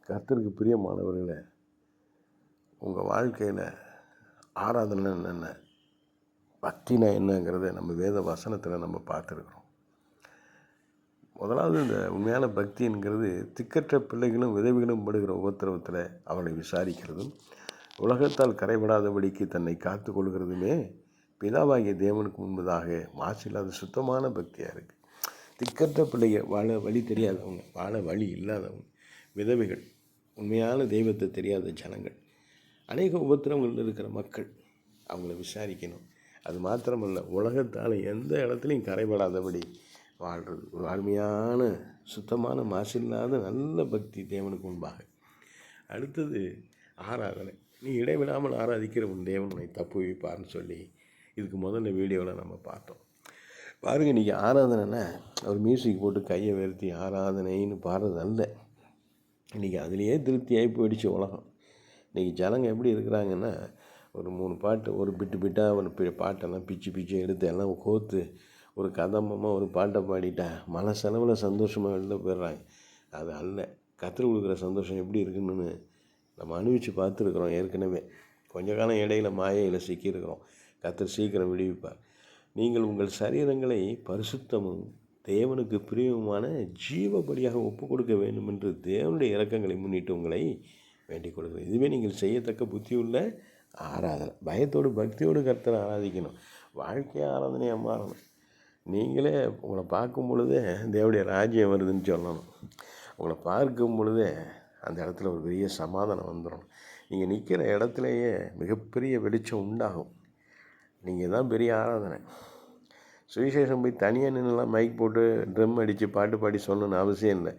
கர்த்தருக்கு பிரியமானவர்களே, உங்கள் வாழ்க்கையில் ஆராதனை என்னென்ன, பக்தினா என்னங்கிறத நம்ம வேத வசனத்தில் நம்ம பார்த்துருக்குறோம். முதலாவது இந்த உண்மையான பக்திங்கிறது திக்கற்ற பிள்ளைகளும் விதவிகளும் படுகிற உபத்திரவத்தில் அவனை விசாரிக்கிறதும், உலகத்தால் கரைபடாதபடிக்கு தன்னை காத்து கொள்கிறதுமே பிதாவாகிய தேவனுக்கு முன்பதாக மாசில்லாத சுத்தமான பக்தியாக இருக்குது. திக்கற்ற பிள்ளைங்க, வாழ வழி தெரியாதவங்க, வாழ வழி இல்லாதவங்க, விதவைகள், உண்மையான தெய்வத்தை தெரியாத ஜனங்கள், அநேக உபத்திரவங்கள் இருக்கிற மக்கள், அவங்கள விசாரிக்கணும். அது மாத்திரமல்ல, உலகத்தால் எந்த இடத்துலையும் கரைபடாதபடி வாழ்கிறது. ஒரு அருமையான சுத்தமான மாசில்லாத நல்ல பக்தி தேவனுக்கு முன்பாக. அடுத்தது ஆராதனை. நீ இடைவிடாமல் ஆராதிக்கிற உன் தேவன் உன்னை தப்புவிப்பார்னு சொல்லி இதுக்கு முதல்ல வீடியோவில் நம்ம பார்த்தோம். பாருங்கள், இன்றைக்கி ஆராதனைன்னா ஒரு மியூசிக் போட்டு கையை உயர்த்தி ஆராதனைன்னு பாடுறது அல்ல. இன்றைக்கி அதுலேயே திருப்தியாகி போயிடுச்சு உலகம். இன்றைக்கி ஜனங்க எப்படி இருக்கிறாங்கன்னா, ஒரு 3 பாட்டு, ஒரு பிட்டாக ஒரு பாட்டெல்லாம் பிச்சு எடுத்து எல்லாம் கோர்த்து ஒரு கதம்பமாக ஒரு பாட்டை பாடிட்டா மன செலவில் சந்தோஷமாக எழுத போயிடுறாங்க. அது அல்ல. கர்த்தர் கொடுக்குற சந்தோஷம் எப்படி இருக்குன்னு நம்ம அனுபவித்து பார்த்துருக்குறோம். ஏற்கனவே கொஞ்ச காலம் இடையில மாயையில் சிக்கியிருக்கிறோம். கர்த்தர் சீக்கிரம் விடுவிப்பார். நீங்கள் உங்கள் சரீரங்களை பரிசுத்தமும் தேவனுக்கு பிரியமான ஜீவபலியாக ஒப்பு கொடுக்க வேண்டும் என்று தேவனுடைய இரக்கங்களை முன்னிட்டு உங்களை வேண்டிக் கொடுக்குறேன். இதுவே நீங்கள் செய்யத்தக்க புத்தியுள்ள ஆராதனை. பயத்தோடு பக்தியோடு கர்த்தரை ஆராதிக்கணும். வாழ்க்கையை ஆராதனையாக மாறணும். நீங்களே உங்களை பார்க்கும் பொழுதே தேவனுடைய ராஜ்யம் வருதுன்னு சொல்லணும். உங்களை பார்க்கும் பொழுதே அந்த இடத்துல ஒரு பெரிய சமாதானம் வந்துடும். நீங்கள் நிற்கிற இடத்துலையே மிகப்பெரிய வெளிச்சம் உண்டாகும். நீங்கள் தான் பெரிய ஆராதனை. சுவிசேஷம் போய் தனியாக நின்றுலாம் மைக் போட்டு ட்ரம் அடித்து பாட்டு பாடி சொல்லணும்னு அவசியம் இல்லை.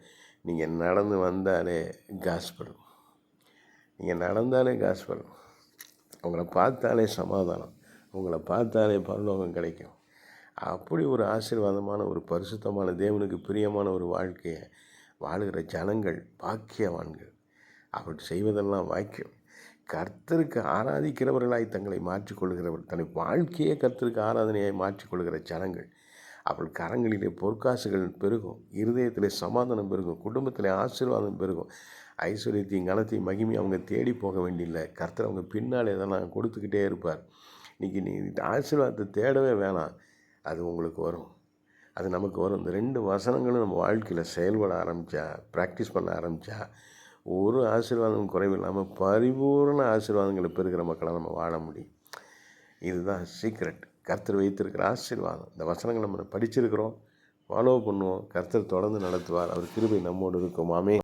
நீங்கள் நடந்து வந்தாலே காஸ்பல். நீங்கள் நடந்தாலே காஸ்பல். உங்களை பார்த்தாலே சமாதானம், உங்களை பார்த்தாலே பரலோகம் கிடைக்கும். அப்படி ஒரு ஆசீர்வாதமான, ஒரு பரிசுத்தமான, தேவனுக்கு பிரியமான ஒரு வாழ்க்கையை வாழுகிற ஜனங்கள் பாக்கியவான்கள். அப்படி செய்வதெல்லாம் வாக்கியம். கர்த்தருக்கு ஆராதிக்கிறவர்களாய் தங்களை மாற்றிக்கொள்கிறவர், தன்னை வாழ்க்கையே கர்த்தருக்கு ஆராதனையாய் மாற்றிக்கொள்கிற ஜனங்கள். அவள் கரங்களிலே பொற்காசுகள் பெருகும், இருதயத்திலே சமாதானம் பெருகும், குடும்பத்தில் ஆசீர்வாதம் பெருகும், ஐஸ்வர்யத்தையும் கனத்தையும் மகிமையும் அவங்க தேடி போக வேண்டியில்லை. கர்த்தர் அவங்க பின்னாலே தான் கொடுத்துக்கிட்டே இருப்பார். இன்றைக்கி நீ ஆசீர்வாதத்தை தேடவே வேணாம், அது உங்களுக்கு வரும், அது நமக்கு வரும். இந்த 2 வசனங்களும் நம்ம வாழ்க்கையில் செயல்பட ஆரம்பித்தா, ப்ராக்டிஸ் பண்ண ஆரம்பித்தா, ஒரு ஆசீர்வாதம் குறைவில்லாமல் பரிபூர்ண ஆசீர்வாதங்களை பெறுகிற மக்களாக நம்ம வாழ முடியும். இதுதான் சீக்ரெட். கர்த்தர் வைத்திருக்கிற ஆசீர்வாதம். இந்த வசனங்கள் நம்ம படிச்சிருக்கிறோம், ஃபாலோ பண்ணுவோம். கர்த்தர் தொடர்ந்து நடத்துவார். அவர் கிருபை நம்மோடு இருக்கும். ஆமென்.